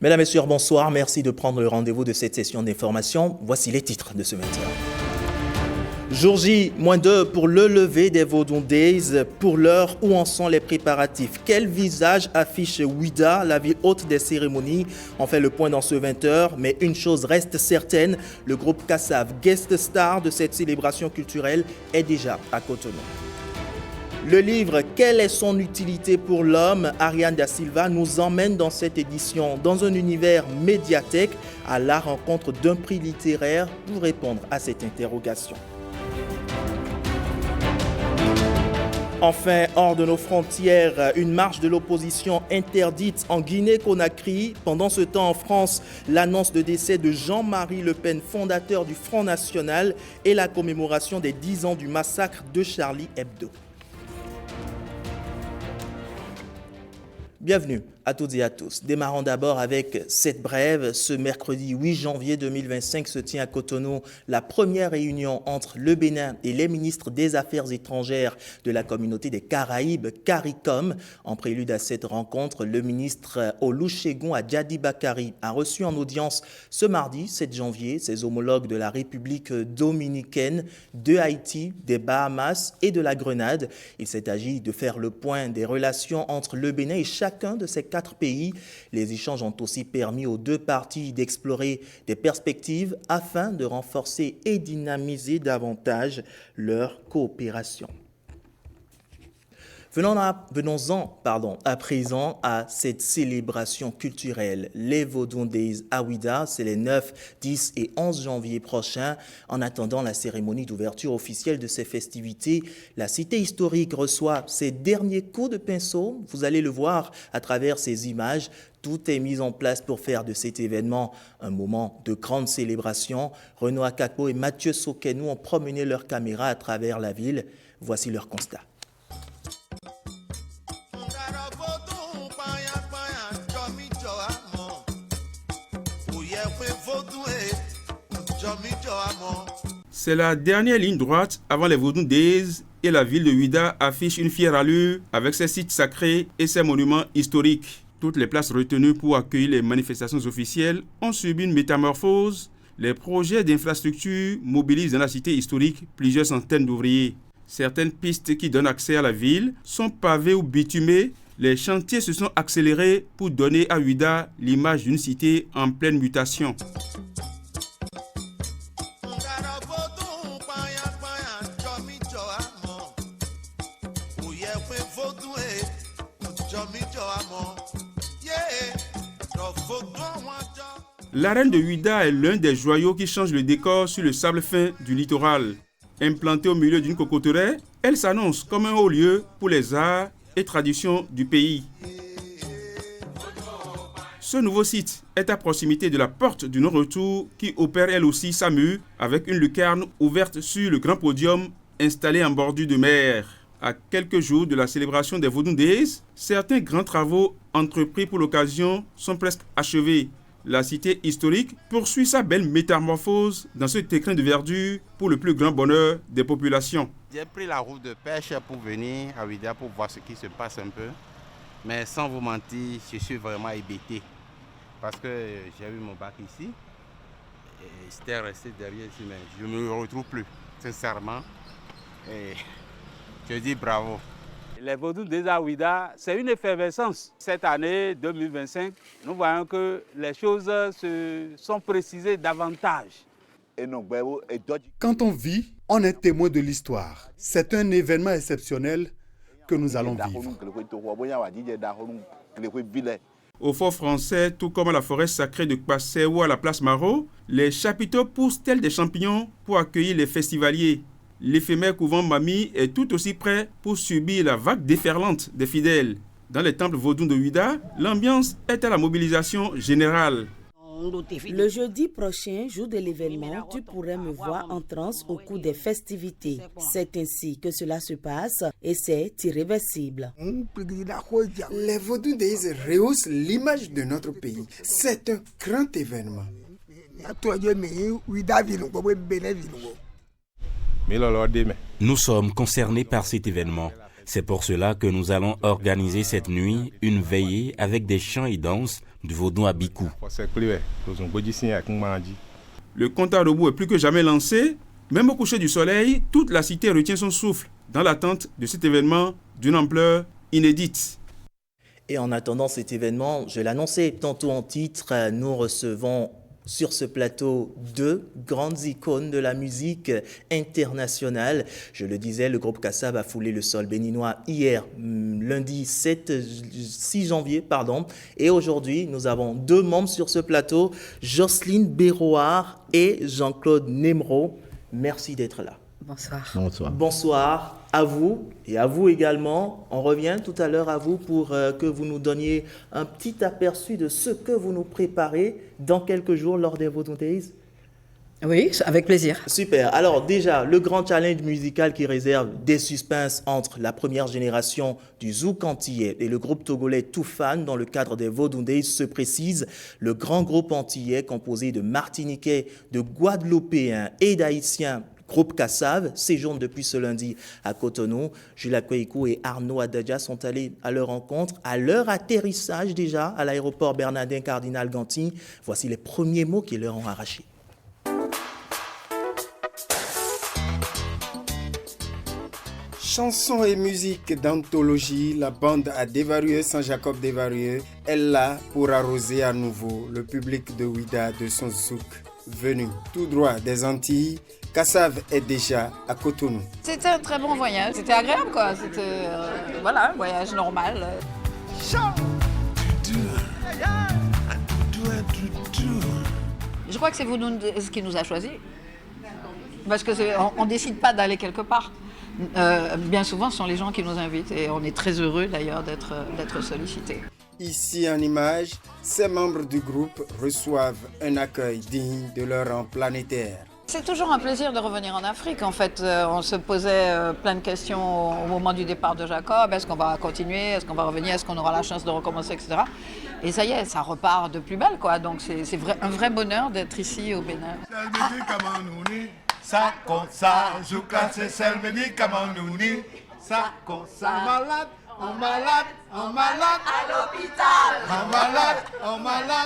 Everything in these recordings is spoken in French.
Mesdames, Messieurs, bonsoir. Merci de prendre le rendez-vous de cette session d'information. Voici les titres de ce 20h. Jour J-2 pour le lever des Vodou Days. Pour l'heure, où en sont les préparatifs? Quel visage affiche Ouidah, la ville haute des cérémonies? On fait le point dans ce 20h, mais une chose reste certaine, le groupe Kassav, guest star de cette célébration culturelle, est déjà à Cotonou. Le livre « Quelle est son utilité pour l'homme ?» Ariane Da Silva nous emmène dans cette édition dans un univers médiathèque à la rencontre d'un prix littéraire pour répondre à cette interrogation. Enfin, hors de nos frontières, une marche de l'opposition interdite en Guinée-Conakry. Pendant ce temps, en France, l'annonce de décès de Jean-Marie Le Pen, fondateur du Front National, et la commémoration des 10 ans du massacre de Charlie Hebdo. Bienvenue à toutes et à tous. Démarrons d'abord avec cette brève. Ce mercredi 8 janvier 2025 se tient à Cotonou la première réunion entre le Bénin et les ministres des Affaires étrangères de la communauté des Caraïbes, CARICOM. En prélude à cette rencontre, le ministre Olusegun Adjadi Bakari a reçu en audience ce mardi 7 janvier ses homologues de la République dominicaine, de Haïti, des Bahamas et de la Grenade. Il s'est agi de faire le point des relations entre le Bénin et chacun de ces 4 pays. Les échanges ont aussi permis aux deux parties d'explorer des perspectives afin de renforcer et dynamiser davantage leur coopération. Venons-en à présent à cette célébration culturelle. Les Vodou Days à Ouidah, c'est les 9, 10 et 11 janvier prochains. En attendant la cérémonie d'ouverture officielle de ces festivités, la cité historique reçoit ses derniers coups de pinceau. Vous allez le voir à travers ces images. Tout est mis en place pour faire de cet événement un moment de grande célébration. Renaud Akakpo et Mathieu Sokenou ont promené leurs caméras à travers la ville. Voici leur constat. C'est la dernière ligne droite avant les Vodou Days et la ville de Ouidah affiche une fière allure avec ses sites sacrés et ses monuments historiques. Toutes les places retenues pour accueillir les manifestations officielles ont subi une métamorphose. Les projets d'infrastructure mobilisent dans la cité historique plusieurs centaines d'ouvriers. Certaines pistes qui donnent accès à la ville sont pavées ou bitumées. Les chantiers se sont accélérés pour donner à Ouidah l'image d'une cité en pleine mutation. L'arène de Ouidah est l'un des joyaux qui change le décor sur le sable fin du littoral. Implantée au milieu d'une cocoterie, elle s'annonce comme un haut lieu pour les arts et traditions du pays. Ce nouveau site est à proximité de la porte du non-retour qui opère elle aussi sa mue avec une lucarne ouverte sur le grand podium installé en bordure de mer. À quelques jours de la célébration des Vodou Days, certains grands travaux entrepris pour l'occasion sont presque achevés. La cité historique poursuit sa belle métamorphose dans ce écrin de verdure pour le plus grand bonheur des populations. J'ai pris la route de pêche pour venir à Ouidah pour voir ce qui se passe un peu. Mais sans vous mentir, je suis vraiment hébété. Parce que j'ai eu mon bac ici. Et j'étais resté derrière ici, mais je ne me retrouve plus, sincèrement. Et je dis bravo. Les Vodou Days à Ouidah, c'est une effervescence. Cette année 2025, nous voyons que les choses se sont précisées davantage. Quand on vit, on est témoin de l'histoire. C'est un événement exceptionnel que nous allons vivre. Au fort français, tout comme à la forêt sacrée de Kpassé ou à la place Marot, les chapiteaux poussent tels des champignons pour accueillir les festivaliers. L'éphémère couvent Mami est tout aussi prêt pour subir la vague déferlante des fidèles. Dans les temples vaudous de Ouidah, l'ambiance est à la mobilisation générale. Le jeudi prochain, jour de l'événement, tu pourrais me voir en transe au cours des festivités. C'est ainsi que cela se passe et c'est irréversible. Les Vodou Days rehaussent l'image de notre pays. C'est un grand événement. Nous sommes concernés par cet événement. C'est pour cela que nous allons organiser cette nuit une veillée avec des chants et danses du Vaudou à Bikou. Le compte à rebours est plus que jamais lancé. Même au coucher du soleil, toute la cité retient son souffle dans l'attente de cet événement d'une ampleur inédite. Et en attendant cet événement, je l'annonçais tantôt en titre, nous recevons sur ce plateau deux grandes icônes de la musique internationale. Je le disais, le groupe Kassav a foulé le sol béninois hier, lundi 6 janvier. Et aujourd'hui, nous avons deux membres sur ce plateau, Jocelyne Béroard et Jean-Claude Nemro. Merci d'être là. Bonsoir. Bonsoir. Bonsoir à vous et à vous également. On revient tout à l'heure à vous pour que vous nous donniez un petit aperçu de ce que vous nous préparez dans quelques jours lors des Vaudou Days. Oui, avec plaisir. Super. Alors déjà, le grand challenge musical qui réserve des suspens entre la première génération du zouk antillais et le groupe togolais Toufan dans le cadre des Vaudou Days se précise. Le grand groupe antillais composé de Martiniquais, de Guadeloupéens et d'Haïtiens, groupe Kassav, séjourne depuis ce lundi à Cotonou. Jules Akweyikou et Arnaud Adadja sont allés à leur rencontre, à leur atterrissage déjà à l'aéroport Bernardin Cardinal Ganty. Voici les premiers mots qui leur ont arrachés. Chansons et musique d'anthologie, la bande à Desvarieux, Saint-Jacob Desvarieux est là pour arroser à nouveau le public de Ouida de son zouk. Venu tout droit des Antilles, Kassav est déjà à Cotonou. C'était un très bon voyage, c'était agréable quoi, c'était un voyage normal. Je crois que c'est vous ce qui nous a choisis, parce qu'on ne décide pas d'aller quelque part. Bien souvent, ce sont les gens qui nous invitent et on est très heureux d'ailleurs d'être sollicités. Ici en image, ces membres du groupe reçoivent un accueil digne de leur rang planétaire. C'est toujours un plaisir de revenir en Afrique. En fait, on se posait plein de questions au moment du départ de Jacob. Est-ce qu'on va continuer? Est-ce qu'on va revenir? Est-ce qu'on aura la chance de recommencer, etc. Et ça y est, ça repart de plus belle, quoi. Donc c'est un vrai bonheur d'être ici au Bénin. Ça comme ça, Jouka c'est celle médicament nous ni. Ça comme ça, on malade à l'hôpital. On malade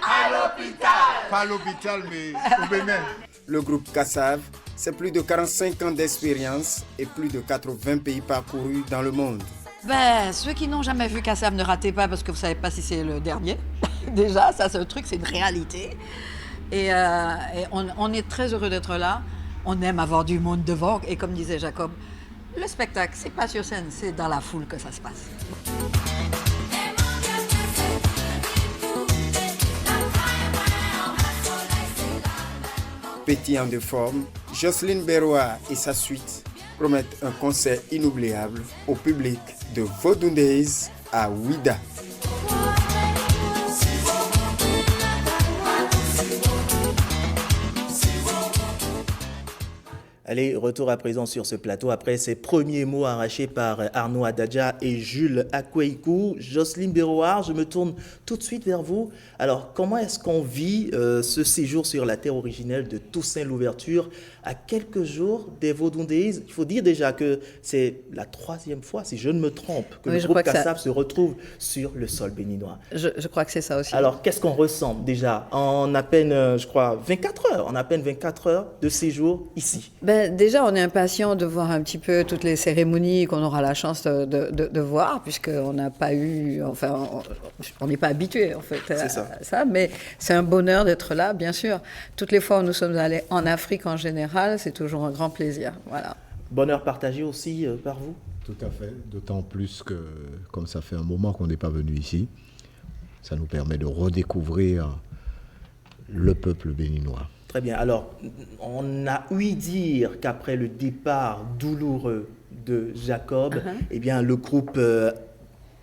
à l'hôpital. Pas à l'hôpital mais au Bénin. Le groupe Kassav, c'est plus de 45 ans d'expérience et plus de 80 pays parcourus dans le monde. Ceux qui n'ont jamais vu Kassav, ne ratez pas parce que vous ne savez pas si c'est le dernier. Déjà, ça c'est un truc, c'est une réalité. Et on est très heureux d'être là. On aime avoir du monde devant. Et comme disait Jacob, le spectacle, c'est pas sur scène, c'est dans la foule que ça se passe. Pétillant de forme, Jocelyne Béroard et sa suite promettent un concert inoubliable au public de Vaudou Days à Ouida. Allez, retour à présent sur ce plateau après ces premiers mots arrachés par Arnaud Adadja et Jules Akweyikou. Jocelyne Béroard, je me tourne tout de suite vers vous. Alors, comment est-ce qu'on vit ce séjour sur la terre originelle de Toussaint Louverture à quelques jours des Vaudou Days? Il faut dire déjà que c'est la 3e fois, si je ne me trompe, que le groupe Kassav se retrouve sur le sol béninois. Je crois que c'est ça aussi. Alors, qu'est-ce qu'on ressent déjà en à peine, je crois, 24 heures, en à peine 24 heures de séjour ici? Déjà, on est impatient de voir un petit peu toutes les cérémonies qu'on aura la chance de voir, puisqu'on n'a pas eu, enfin, on n'est pas habitué en fait à ça, mais c'est un bonheur d'être là, bien sûr. Toutes les fois où nous sommes allés en Afrique en général, c'est toujours un grand plaisir. Voilà. Bonheur partagé aussi par vous? Tout à fait, d'autant plus que comme ça fait un moment qu'on n'est pas venu ici, ça nous permet de redécouvrir le peuple béninois. Très bien. Alors, on a ouï dire qu'après le départ douloureux de Jacob, eh bien, le groupe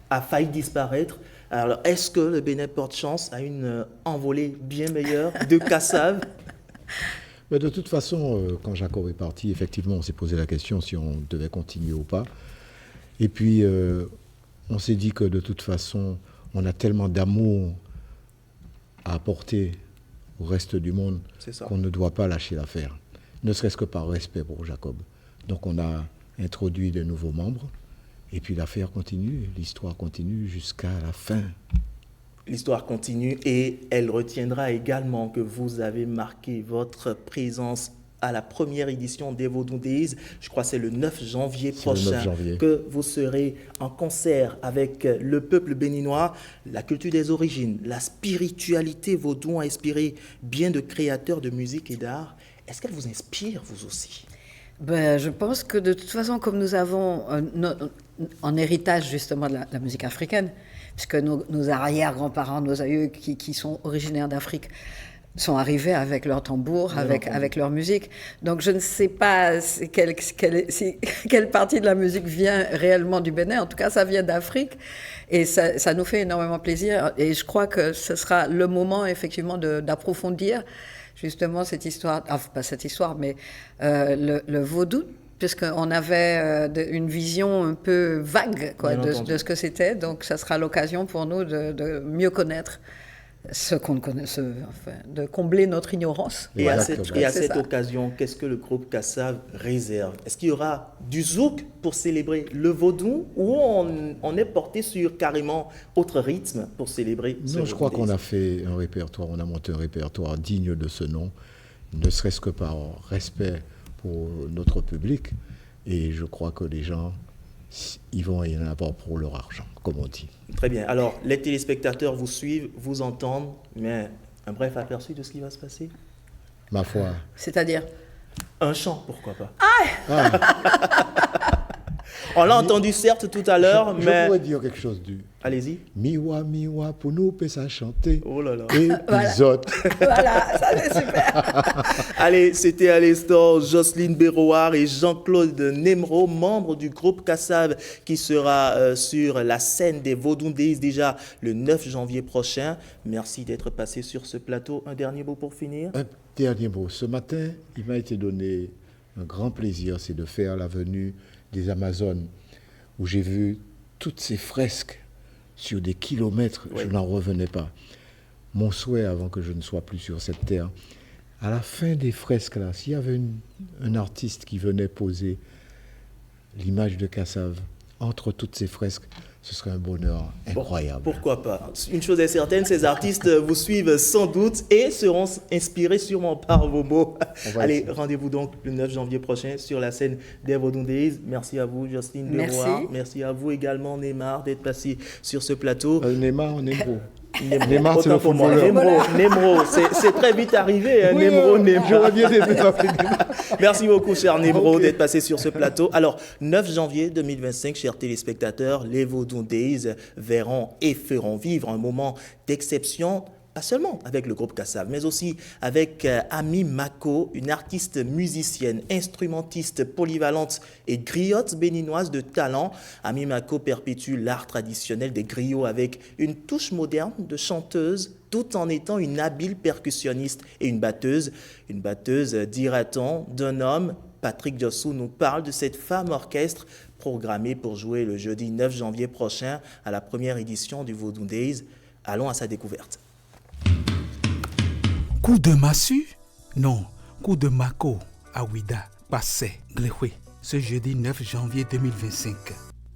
a failli disparaître. Alors, est-ce que le Bénin porte chance à une envolée bien meilleure de Kassav? Mais de toute façon, quand Jacob est parti, effectivement, on s'est posé la question si on devait continuer ou pas. Et puis, on s'est dit que de toute façon, on a tellement d'amour à apporter au reste du monde qu'on ne doit pas lâcher l'affaire, ne serait-ce que par respect pour Jacob. Donc on a introduit de nouveaux membres et puis l'affaire continue, l'histoire continue jusqu'à la fin. L'histoire continue et elle retiendra également que vous avez marqué votre présence à la première édition des Vodou Days. Je crois que c'est le 9 janvier prochain que vous serez en concert avec le peuple béninois. La culture des origines, la spiritualité vaudou a inspiré bien de créateurs de musique et d'art. Est-ce qu'elle vous inspire, vous aussi? Je pense que de toute façon, comme nous avons en héritage justement de la musique africaine, puisque nos arrière-grands-parents, nos aïeux qui sont originaires d'Afrique, sont arrivés avec leur tambour, avec leur musique. Donc je ne sais pas quelle partie de la musique vient réellement du Bénin. En tout cas, ça vient d'Afrique et ça nous fait énormément plaisir. Et je crois que ce sera le moment effectivement d'approfondir justement cette histoire, pas cette histoire, mais le vaudou, puisqu'on avait une vision un peu vague de ce que c'était. Donc ça sera l'occasion pour nous de mieux connaître ce qu'on connaît, de combler notre ignorance. Et à cette occasion, qu'est-ce que le groupe Kassav réserve? Est-ce qu'il y aura du zouk pour célébrer le vaudou ou on est porté sur carrément autre rythme pour célébrer ce Non, je crois qu'on a fait un répertoire, on a monté un répertoire digne de ce nom, ne serait-ce que par respect pour notre public. Et je crois que les gens, ils vont y en avoir pour leur argent, comme on dit. Très bien. Alors, les téléspectateurs vous suivent, vous entendent, mais un bref aperçu de ce qui va se passer? Ma foi. C'est-à-dire? Un chant, pourquoi pas? On l'a entendu certes tout à l'heure, mais... Je pourrais dire quelque chose du... Allez-y. Miwa, miwa, pour nous, peut ça chanter. Oh là là. Épisode. Voilà, ça c'est super. Allez, c'était à l'instant Jocelyne Béroard et Jean-Claude Nemro, membres du groupe Kassav, qui sera sur la scène des Vodou Days déjà le 9 janvier prochain. Merci d'être passé sur ce plateau. Un dernier mot pour finir? Un dernier mot. Ce matin, il m'a été donné un grand plaisir, c'est de faire la venue des Amazones, où j'ai vu toutes ces fresques sur des kilomètres, je n'en revenais pas. Mon souhait, avant que je ne sois plus sur cette terre, à la fin des fresques-là, s'il y avait un artiste qui venait poser l'image de Kassav entre toutes ces fresques, ce serait un bonheur incroyable. Bon, pourquoi pas? Une chose est certaine, ces artistes vous suivent sans doute et seront inspirés sûrement par vos mots. Allez, rendez-vous donc le 9 janvier prochain sur la scène des Vodou Days. Merci à vous, Jocelyne Béroard. Merci à vous également, Neymar, d'être passé sur ce plateau. Neymar, on est beau. Neymar, c'est le footballeur. Nemro, c'est très vite arrivé. Hein, oui, Nemro. J'aurais bien aimé t'appeler. Merci beaucoup, cher Nemro, d'être passé sur ce plateau. Alors, 9 janvier 2025, chers téléspectateurs, les Vodou Days verront et feront vivre un moment d'exception, pas seulement avec le groupe Kassav, mais aussi avec Ami Mako, une artiste musicienne, instrumentiste, polyvalente et griotte béninoise de talent. Ami Mako perpétue l'art traditionnel des griots avec une touche moderne de chanteuse, tout en étant une habile percussionniste et une batteuse. Une batteuse, dira-t-on, d'un homme. Patrick Jossou nous parle de cette femme orchestre programmée pour jouer le jeudi 9 janvier prochain à la première édition du Vodou Days. Allons à sa découverte. Coup de massue? Non, coup de Mako à Ouida, Passé, Glehoué, ce jeudi 9 janvier 2025,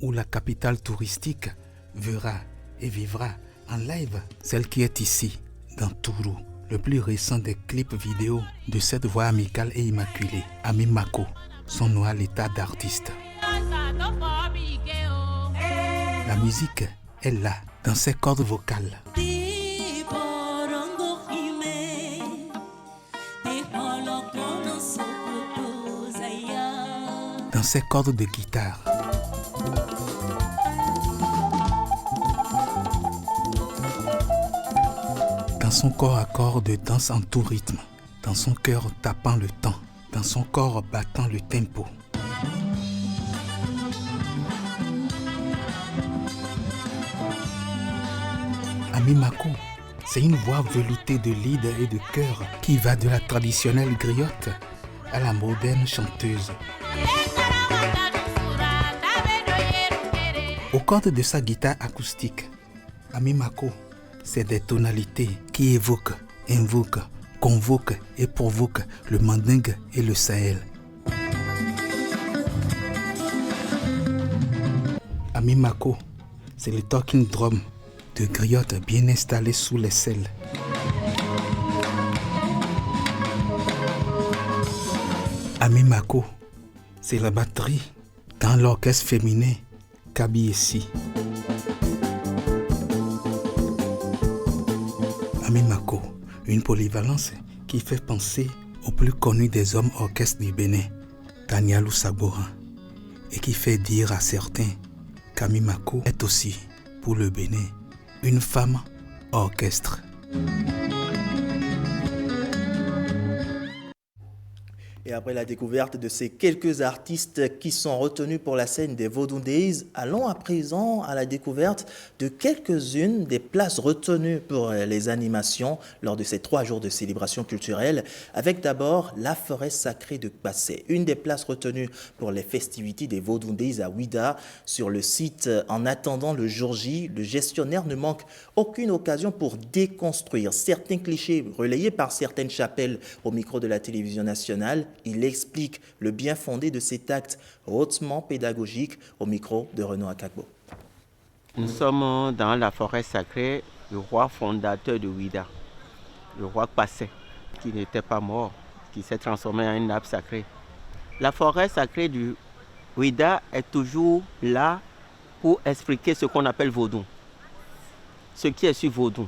où la capitale touristique verra et vivra en live celle qui est ici, dans Tourou, le plus récent des clips vidéo de cette voix amicale et immaculée, Ami Mako, son nom à l'état d'artiste. La musique est là, dans ses cordes vocales. Dans ses cordes de guitare. Dans son corps à corps de danse en tout rythme. Dans son cœur tapant le temps. Dans son corps battant le tempo. Ami Mako, c'est une voix veloutée de lead et de chœur qui va de la traditionnelle griotte à la moderne chanteuse. Aux cordes de sa guitare acoustique, Ami Mako, c'est des tonalités qui évoquent, invoquent, convoquent et provoquent le mandingue et le Sahel. Ami Mako, c'est le talking drum de de griottes bien installées sous les selles. Ami Mako, c'est la batterie dans l'orchestre féminin Kabiesi. Ami Mako, une polyvalence qui fait penser au plus connu des hommes orchestres du Bénin, Danielou Sabora, et qui fait dire à certains qu'Ami Mako est aussi, pour le Bénin, une femme orchestre. Et après la découverte de ces quelques artistes qui sont retenus pour la scène des Vodou Days, allons à présent à la découverte de quelques-unes des places retenues pour les animations lors de ces 3 jours de célébration culturelle, avec d'abord la forêt sacrée de Kpassé, une des places retenues pour les festivités des Vodou Days à Ouida. Sur le site, en attendant le jour J, le gestionnaire ne manque aucune occasion pour déconstruire certains clichés relayés par certaines chapelles au micro de la télévision nationale. Il explique le bien fondé de cet acte hautement pédagogique au micro de Renaud Akagbo. Nous sommes dans la forêt sacrée du roi fondateur de Ouida, le roi Kpassé, qui n'était pas mort, qui s'est transformé en une arbre sacré. La forêt sacrée du Ouida est toujours là pour expliquer ce qu'on appelle Vaudou, ce qui est sur Vaudou.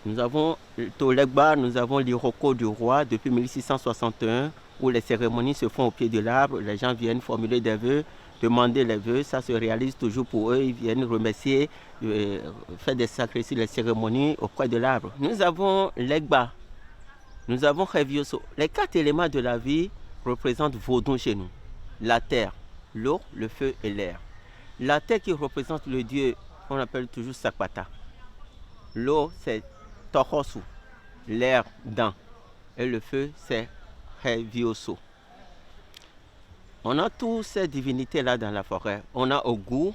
Nous avons Tolegba, nous avons l'Iroko du roi depuis 1661, où les cérémonies se font au pied de l'arbre. Les gens viennent formuler des vœux, demander les vœux. Ça se réalise toujours pour eux. Ils viennent remercier, faire des sacrifices, les cérémonies auprès de l'arbre. Nous avons l'Egba, nous avons Revioso. Les 4 éléments de la vie représentent Vaudou chez nous. La terre, l'eau, le feu et l'air. La terre qui représente le dieu qu'on appelle toujours Sakpata. L'eau, c'est Tohosu, l'air Dan, et le feu c'est Revioso. On a toutes ces divinités-là dans la forêt. On a Ogu,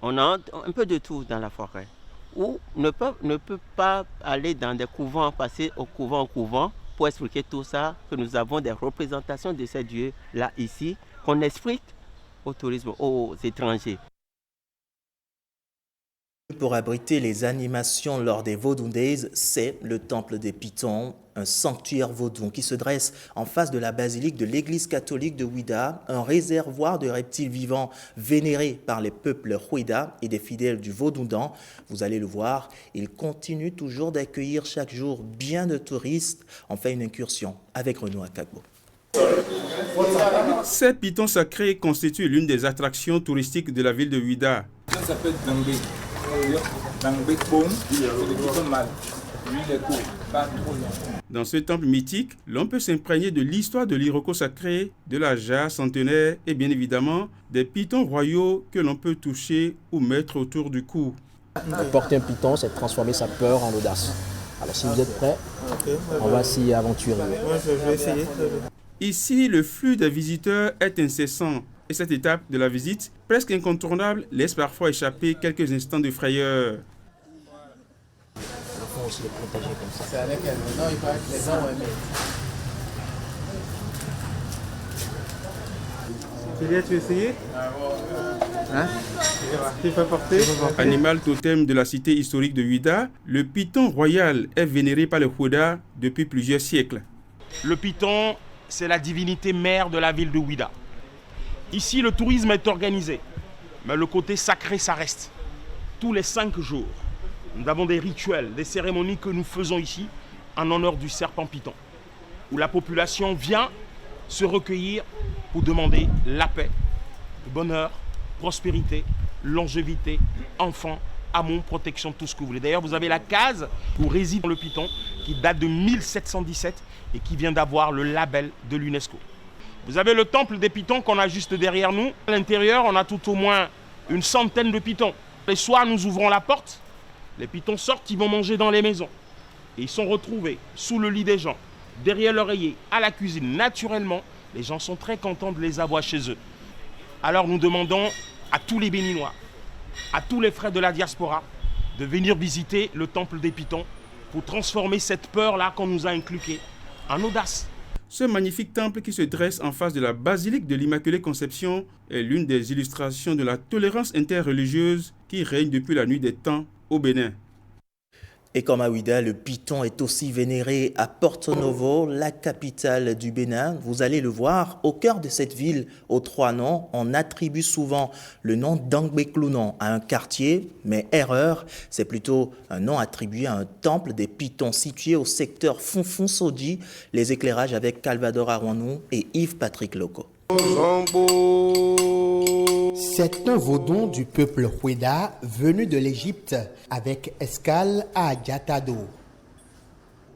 on a un peu de tout dans la forêt. Ou ne peut pas aller dans des couvents, passer au couvent pour expliquer tout ça, que nous avons des représentations de ces dieux-là ici, qu'on explique au tourisme, aux étrangers. Pour abriter les animations lors des Vodou Days, c'est le temple des Pitons, un sanctuaire vaudou qui se dresse en face de la basilique de l'église catholique de Ouida, un réservoir de reptiles vivants vénérés par les peuples Ouida et des fidèles du Vaudoudan. Vous allez le voir, il continue toujours d'accueillir chaque jour bien de touristes. On fait une incursion avec Renaud Akagbo. Ces pitons sacrés constituent l'une des attractions touristiques de la ville de Ouida. Ça s'appelle Dangbe. Dans ce temple mythique, l'on peut s'imprégner de l'histoire de l'Iroko sacré, de la jarre centenaire et bien évidemment des pitons royaux que l'on peut toucher ou mettre autour du cou. Porter un piton, c'est transformer sa peur en audace. Alors si vous êtes prêts, on va s'y aventurer. Je vais essayer. Ici, le flux des visiteurs est incessant. Et cette étape de la visite, presque incontournable, laisse parfois échapper quelques instants de frayeur. On se les protéger comme ça. C'est avec elle. Non, il paraît que les gens ont aimé. Julia, tu veux essayer? Hein? Tu peux porter? Animal totem de la cité historique de Ouida, le piton royal est vénéré par les Houda depuis plusieurs siècles. Le piton, c'est la divinité mère de la ville de Ouida. Ici, le tourisme est organisé, mais le côté sacré, ça reste. Tous les 5 jours, nous avons des rituels, des cérémonies que nous faisons ici en honneur du serpent piton, où la population vient se recueillir pour demander la paix, le bonheur, prospérité, longévité, enfants, amour, protection, tout ce que vous voulez. D'ailleurs, vous avez la case où réside le piton, qui date de 1717 et qui vient d'avoir le label de l'UNESCO. Vous avez le temple des pitons qu'on a juste derrière nous. À l'intérieur, on a tout au moins une centaine de pitons. Les soirs, nous ouvrons la porte. Les pitons sortent, ils vont manger dans les maisons. Et ils sont retrouvés sous le lit des gens, derrière l'oreiller, à la cuisine. Naturellement, les gens sont très contents de les avoir chez eux. Alors nous demandons à tous les Béninois, à tous les frères de la diaspora, de venir visiter le temple des pitons pour transformer cette peur-là qu'on nous a inculquée en audace. Ce magnifique temple qui se dresse en face de la basilique de l'Immaculée Conception est l'une des illustrations de la tolérance interreligieuse qui règne depuis la nuit des temps au Bénin. Et comme à Ouida, le python est aussi vénéré à Porto Novo, la capitale du Bénin. Vous allez le voir, au cœur de cette ville aux 3 noms, on attribue souvent le nom d'Angbeklounon à un quartier, mais erreur, c'est plutôt un nom attribué à un temple des pythons situé au secteur Fonfon-Sodi. Les éclairages avec Calvador Arwanou et Yves-Patrick Loco. C'est un vaudon du peuple Houeda venu de l'Égypte avec escale à Adjatado.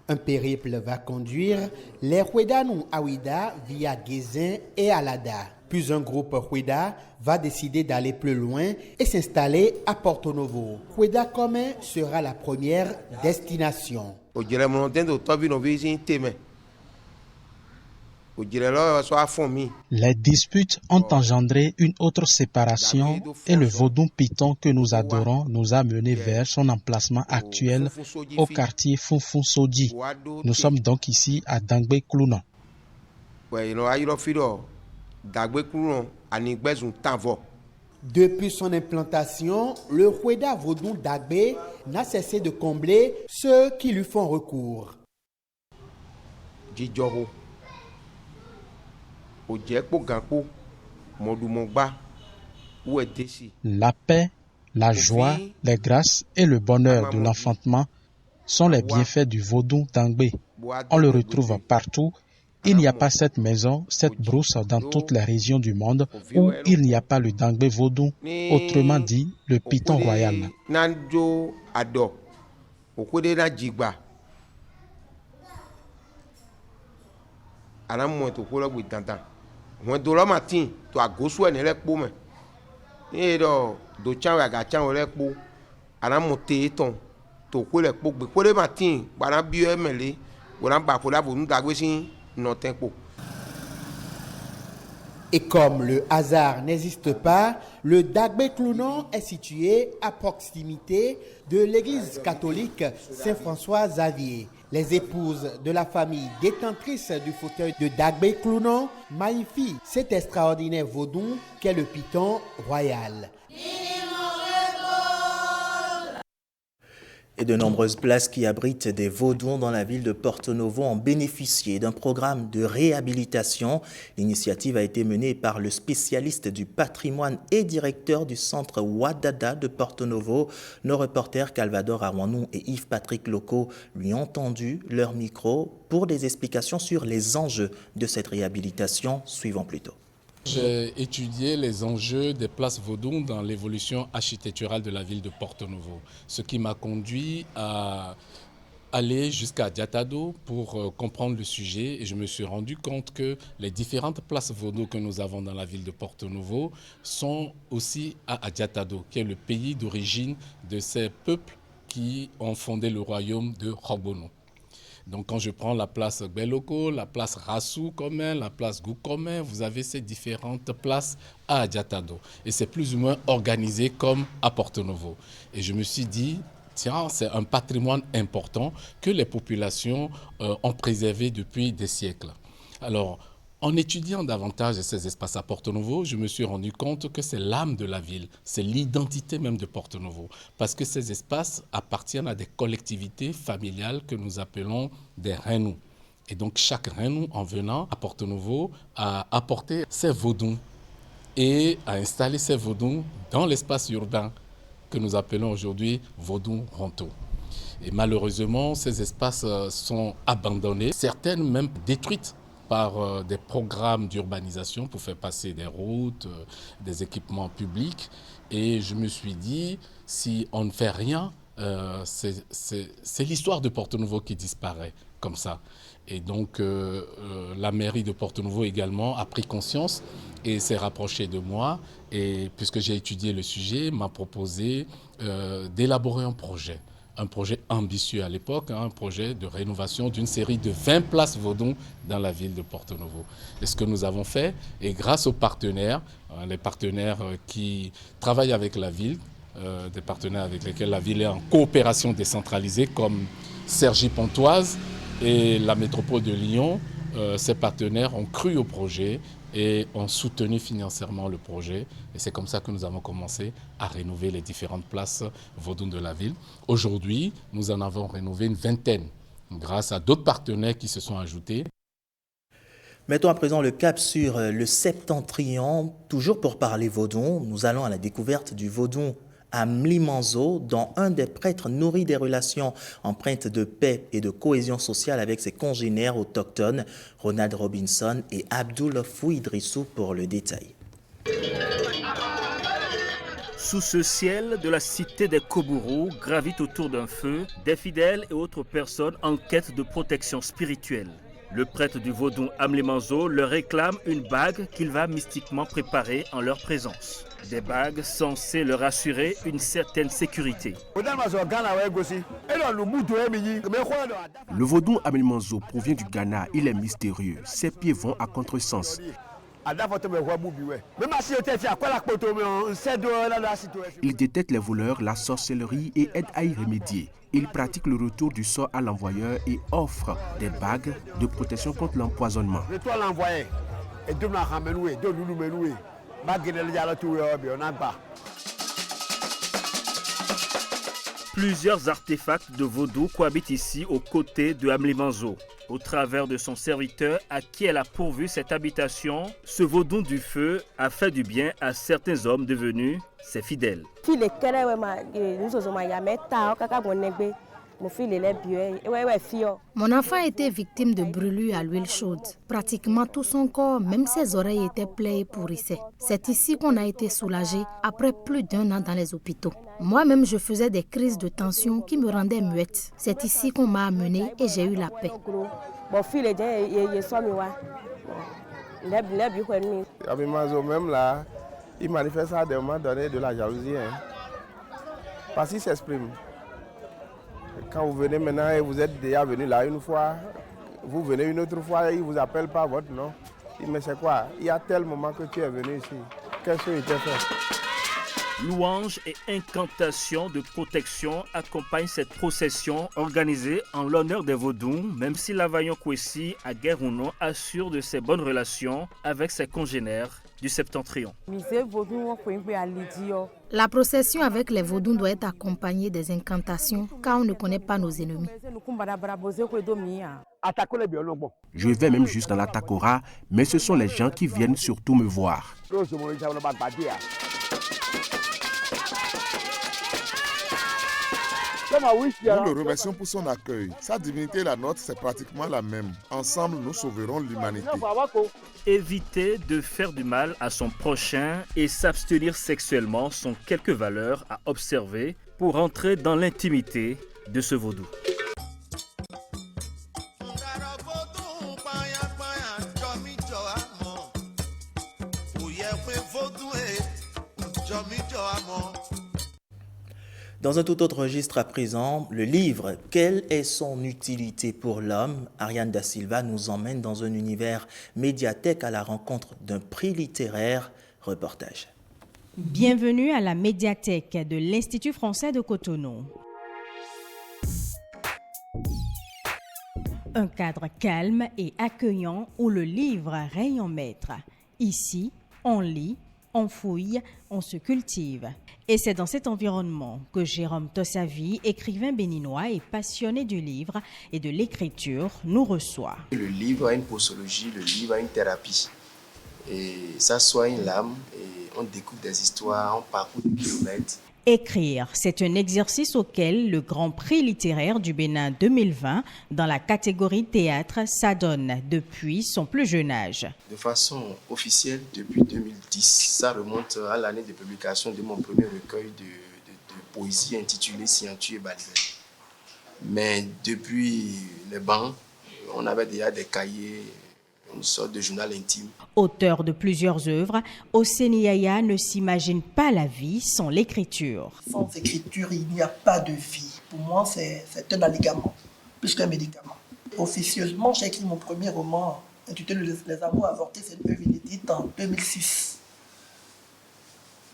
Un périple va conduire les Houedanou à Ouida via Guézin et Alada. Puis un groupe Houeda va décider d'aller plus loin et s'installer à Porto Novo. Houeda commun sera la première destination. Les disputes ont engendré une autre séparation et le vaudou python que nous adorons nous a menés vers son emplacement actuel au quartier Fonfon-Sodi. Nous sommes donc ici à Dangbeklounon. Depuis son implantation, le Houeda vaudou d'Agbé n'a cessé de combler ceux qui lui font recours. La paix, la joie, les grâces et le bonheur de l'enfantement sont les bienfaits du vaudou d'Angbé. On le retrouve partout. Il n'y a pas cette maison, cette brousse dans toutes les régions du monde où il n'y a pas le Dangbé vaudou, autrement dit le python royal. Et comme le hasard n'existe pas, le Dangbeklounon est situé à proximité de l'église catholique Saint-François-Xavier. Les épouses de la famille détentrice du fauteuil de Dangbeklounon magnifient cet extraordinaire vaudou qu'est le python royal. Et de nombreuses places qui abritent des vaudous dans la ville de Porto Novo ont bénéficié d'un programme de réhabilitation. L'initiative a été menée par le spécialiste du patrimoine et directeur du centre Wadada de Porto Novo. Nos reporters Calvador Arwanou et Yves-Patrick Loco lui ont tendu leur micro pour des explications sur les enjeux de cette réhabilitation. Suivons plutôt. J'ai étudié les enjeux des places vaudou dans l'évolution architecturale de la ville de Porto Novo, ce qui m'a conduit à aller jusqu'à Adjatado pour comprendre le sujet et je me suis rendu compte que les différentes places vaudou que nous avons dans la ville de Porto Novo sont aussi à Adjatado, qui est le pays d'origine de ces peuples qui ont fondé le royaume de Robono. Donc quand je prends la place Beloko, la place Rassou commun, la place Gou commun, vous avez ces différentes places à Adjatado. Et c'est plus ou moins organisé comme à Porto Novo. Et je me suis dit, tiens, c'est un patrimoine important que les populations ont préservé depuis des siècles. Alors, en étudiant davantage ces espaces à Porto Novo, je me suis rendu compte que c'est l'âme de la ville, c'est l'identité même de Porto Novo, parce que ces espaces appartiennent à des collectivités familiales que nous appelons des reinou. Et donc chaque reinou, en venant à Porto Novo, a apporté ses vaudous et a installé ses vaudous dans l'espace urbain que nous appelons aujourd'hui vaudou ronto. Et malheureusement, ces espaces sont abandonnés, certaines même détruites par des programmes d'urbanisation pour faire passer des routes, des équipements publics. Et je me suis dit, si on ne fait rien, c'est l'histoire de Porto Novo qui disparaît comme ça. Et donc la mairie de Porto Novo également a pris conscience et s'est rapprochée de moi. Et puisque j'ai étudié le sujet, m'a proposé d'élaborer un projet ambitieux à l'époque, un projet de rénovation d'une série de 20 places vaudou dans la ville de Porto Novo. Et ce que nous avons fait, et grâce aux partenaires, les partenaires qui travaillent avec la ville, des partenaires avec lesquels la ville est en coopération décentralisée, comme Cergy Pontoise et la métropole de Lyon, ces partenaires ont cru au projet et ont soutenu financièrement le projet. Et c'est comme ça que nous avons commencé à rénover les différentes places vaudou de la ville. Aujourd'hui, nous en avons rénové une vingtaine grâce à d'autres partenaires qui se sont ajoutés. Mettons à présent le cap sur le Septentrion. Toujours pour parler vaudou, nous allons à la découverte du vaudou à Mlimanzo, dont un des prêtres nourrit des relations empreintes de paix et de cohésion sociale avec ses congénères autochtones, Ronald Robinson et Abdul Fouidrissou pour le détail. Sous ce ciel de la cité des Kobourou gravitent autour d'un feu des fidèles et autres personnes en quête de protection spirituelle. Le prêtre du vaudou Amlemanzo leur réclame une bague qu'il va mystiquement préparer en leur présence. Des bagues censées leur assurer une certaine sécurité. Le vaudou Amlemanzo provient du Ghana, il est mystérieux. Ses pieds vont à contresens. Il détecte les voleurs, la sorcellerie et aide à y remédier. Il pratique le retour du sort à l'envoyeur et offre des bagues de protection contre l'empoisonnement. Plusieurs artefacts de vaudou cohabitent ici aux côtés de Amlemanzo. Au travers de son serviteur à qui elle a pourvu cette habitation, ce vaudou du feu a fait du bien à certains hommes devenus ses fidèles. Mon enfant était victime de brûlures à l'huile chaude. Pratiquement tout son corps, même ses oreilles étaient plaies et pourrissaient. C'est ici qu'on a été soulagé après plus d'1 an dans les hôpitaux. Moi-même, je faisais des crises de tension qui me rendaient muette. C'est ici qu'on m'a amenée et j'ai eu la paix. Même là, il manifeste à des moments donnés de la jalousie. Parce qu'il s'exprime. Quand vous venez maintenant et vous êtes déjà venu là une fois, vous venez une autre fois et il ne vous appelle pas votre nom. Il dit, mais c'est quoi? Il y a tel moment que tu es venu ici. Qu'est-ce que tu as fait? Louanges et incantations de protection accompagnent cette procession organisée en l'honneur des vaudous, même si Lavaillon Kwesi, à guerre ou non, assure de ses bonnes relations avec ses congénères du Septentrion. La procession avec les vaudous doit être accompagnée des incantations car on ne connaît pas nos ennemis. Je vais même juste dans la Takora, mais ce sont les gens qui viennent surtout me voir. Nous le remercions pour son accueil. Sa divinité et la nôtre, c'est pratiquement la même. Ensemble, nous sauverons l'humanité. Éviter de faire du mal à son prochain et s'abstenir sexuellement sont quelques valeurs à observer pour entrer dans l'intimité de ce vaudou. Dans un tout autre registre à présent, le livre « Quelle est son utilité pour l'homme ?» Ariane Da Silva nous emmène dans un univers médiathèque à la rencontre d'un prix littéraire. Reportage. Bienvenue à la médiathèque de l'Institut français de Cotonou. Un cadre calme et accueillant où le livre règne en maître. Ici, on lit, on fouille, on se cultive. Et c'est dans cet environnement que Jérôme Tossavi, écrivain béninois et passionné du livre et de l'écriture, nous reçoit. Le livre a une posologie, le livre a une thérapie. Et ça soigne l'âme et on découvre des histoires, on parcourt des kilomètres. Écrire, c'est un exercice auquel le Grand Prix littéraire du Bénin 2020 dans la catégorie théâtre s'adonne depuis son plus jeune âge. De façon officielle, depuis 2010, ça remonte à l'année de publication de mon premier recueil de poésie intitulé Scientu et Balibel. Mais depuis les bancs, on avait déjà des cahiers, une sorte de journal intime. Auteur de plusieurs œuvres, Oseni Yaya ne s'imagine pas la vie sans l'écriture. Sans écriture, il n'y a pas de vie. Pour moi, c'est un alléguement, plus qu'un médicament. Officieusement, j'ai écrit mon premier roman intitulé Les Amours avortés, c'est une œuvre inédite en 2006.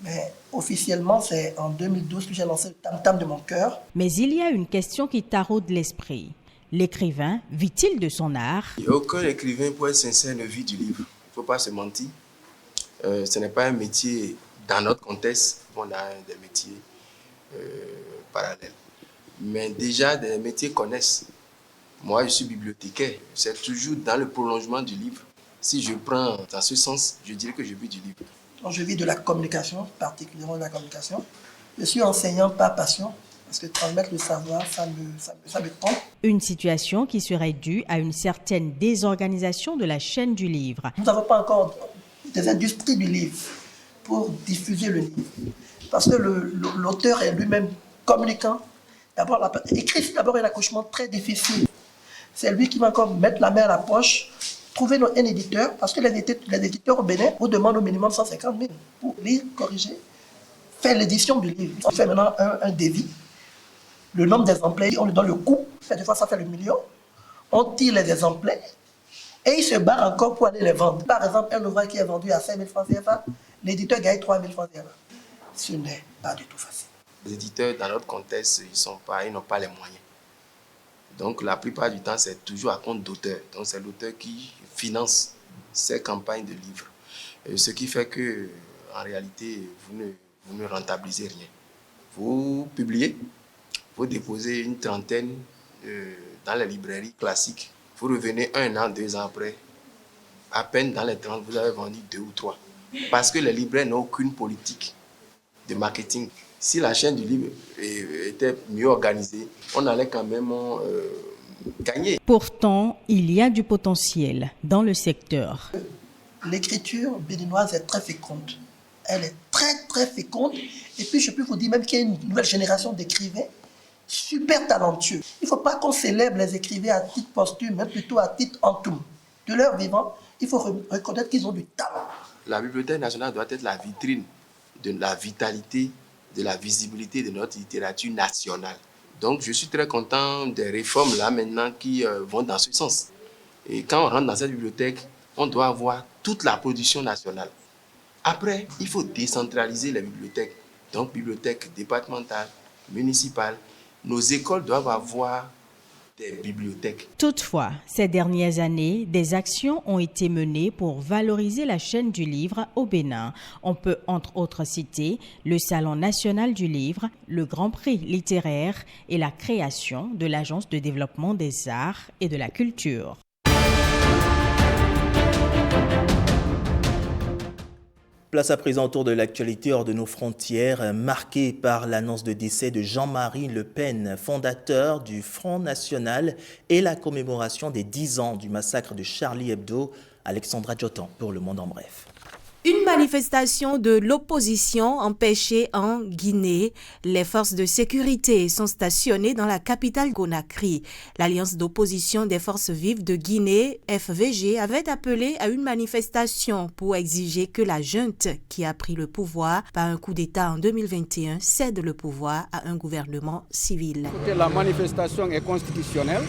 Mais officiellement, c'est en 2012 que j'ai lancé le Tam Tam de mon cœur. Mais il y a une question qui taraude l'esprit. L'écrivain vit-il de son art? Aucun écrivain, pour être sincère, ne vit du livre. Il ne faut pas se mentir. Ce n'est pas un métier dans notre contexte. On a des métiers parallèles. Mais déjà, des métiers connaissent. Moi, je suis bibliothécaire. C'est toujours dans le prolongement du livre. Si je prends dans ce sens, je dirais que je vis du livre. Donc, je vis de la communication, particulièrement de la communication. Je suis enseignant par passion, parce que transmettre le savoir, ça me tente. Une situation qui serait due à une certaine désorganisation de la chaîne du livre. Nous n'avons pas encore des industries du livre pour diffuser le livre. Parce que l'auteur est lui-même communicant. D'abord, écrire d'abord un accouchement très difficile. C'est lui qui va encore mettre la main à la poche, trouver un éditeur, parce que les éditeurs au Bénin vous demandent au minimum 150 000 pour lire, corriger, faire l'édition du livre. On fait maintenant un devis, le nombre d'exemplaires, on lui donne le coût, des fois ça fait le million, on tire les exemplaires et il se bat encore pour aller les vendre. Par exemple, un ouvrage qui est vendu à 5 000 francs CFA, l'éditeur gagne 3 000 francs CFA. Ce n'est pas du tout facile. Les éditeurs, dans notre contexte, ils n'ont pas les moyens. Donc, la plupart du temps, c'est toujours à compte d'auteur. Donc, c'est l'auteur qui finance ces campagnes de livres. Ce qui fait que, en réalité, vous ne rentabilisez rien. Vous publiez, vous déposez une trentaine dans les librairies classiques. Vous revenez 1 an, 2 ans après. À peine dans les 30, vous avez vendu 2 ou 3. Parce que les libraires n'ont aucune politique de marketing. Si la chaîne du livre était mieux organisée, on allait quand même gagner. Pourtant, il y a du potentiel dans le secteur. L'écriture béninoise est très féconde. Elle est très, très féconde. Et puis, je peux vous dire même qu'il y a une nouvelle génération d'écrivains super talentueux. Il ne faut pas qu'on célèbre les écrivains à titre posthume, mais plutôt à titre entoum. De leur vivant, il faut reconnaître qu'ils ont du talent. La Bibliothèque nationale doit être la vitrine de la vitalité, de la visibilité de notre littérature nationale. Donc, je suis très content des réformes là maintenant qui vont dans ce sens. Et quand on rentre dans cette bibliothèque, on doit avoir toute la production nationale. Après, il faut décentraliser les bibliothèques. Donc, bibliothèques départementales, municipales. Nos écoles doivent avoir des bibliothèques. Toutefois, ces dernières années, des actions ont été menées pour valoriser la chaîne du livre au Bénin. On peut entre autres citer le Salon national du livre, le Grand Prix littéraire et la création de l'Agence de développement des arts et de la culture. Place à présent autour de l'actualité hors de nos frontières, marquée par l'annonce de décès de Jean-Marie Le Pen, fondateur du Front National, et la commémoration des 10 ans du massacre de Charlie Hebdo. Alexandra Djotan pour Le Monde en bref. Une manifestation de l'opposition empêchée en Guinée. Les forces de sécurité sont stationnées dans la capitale Conakry. L'Alliance d'opposition des forces vives de Guinée, FVG, avait appelé à une manifestation pour exiger que la junte qui a pris le pouvoir par un coup d'État en 2021 cède le pouvoir à un gouvernement civil. La manifestation est constitutionnelle.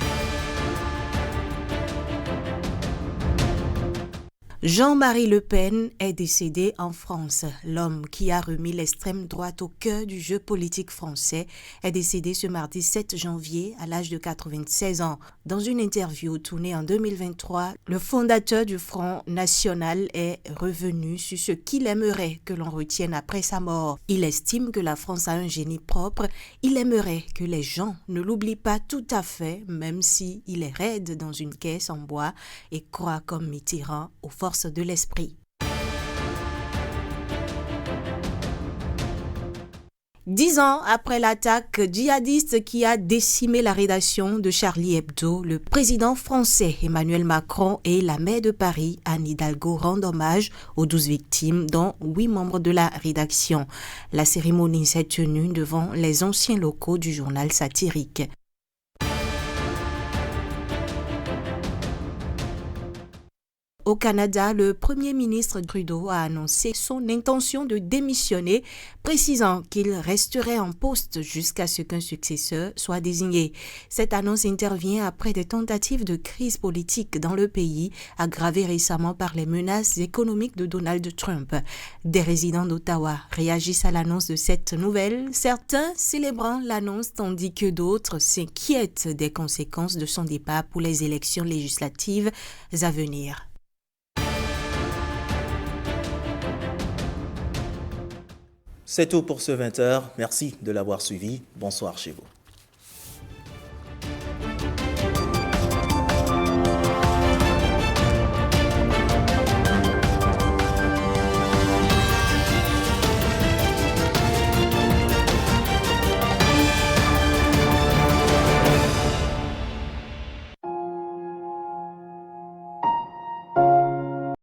Jean-Marie Le Pen est décédé en France. L'homme qui a remis l'extrême droite au cœur du jeu politique français est décédé ce mardi 7 janvier à l'âge de 96 ans. Dans une interview tournée en 2023, le fondateur du Front National est revenu sur ce qu'il aimerait que l'on retienne après sa mort. Il estime que la France a un génie propre. Il aimerait que les gens ne l'oublient pas tout à fait, même si il est raide dans une caisse en bois et croit comme Mitterrand aux forces de l'esprit. 10 ans après l'attaque djihadiste qui a décimé la rédaction de Charlie Hebdo, le président français Emmanuel Macron et la maire de Paris, Anne Hidalgo, rendent hommage aux 12 victimes, dont 8 membres de la rédaction. La cérémonie s'est tenue devant les anciens locaux du journal satirique. Au Canada, le Premier ministre Trudeau a annoncé son intention de démissionner, précisant qu'il resterait en poste jusqu'à ce qu'un successeur soit désigné. Cette annonce intervient après des tentatives de crise politique dans le pays, aggravées récemment par les menaces économiques de Donald Trump. Des résidents d'Ottawa réagissent à l'annonce de cette nouvelle, certains célébrant l'annonce tandis que d'autres s'inquiètent des conséquences de son départ pour les élections législatives à venir. C'est tout pour ce 20h. Merci de l'avoir suivi. Bonsoir chez vous.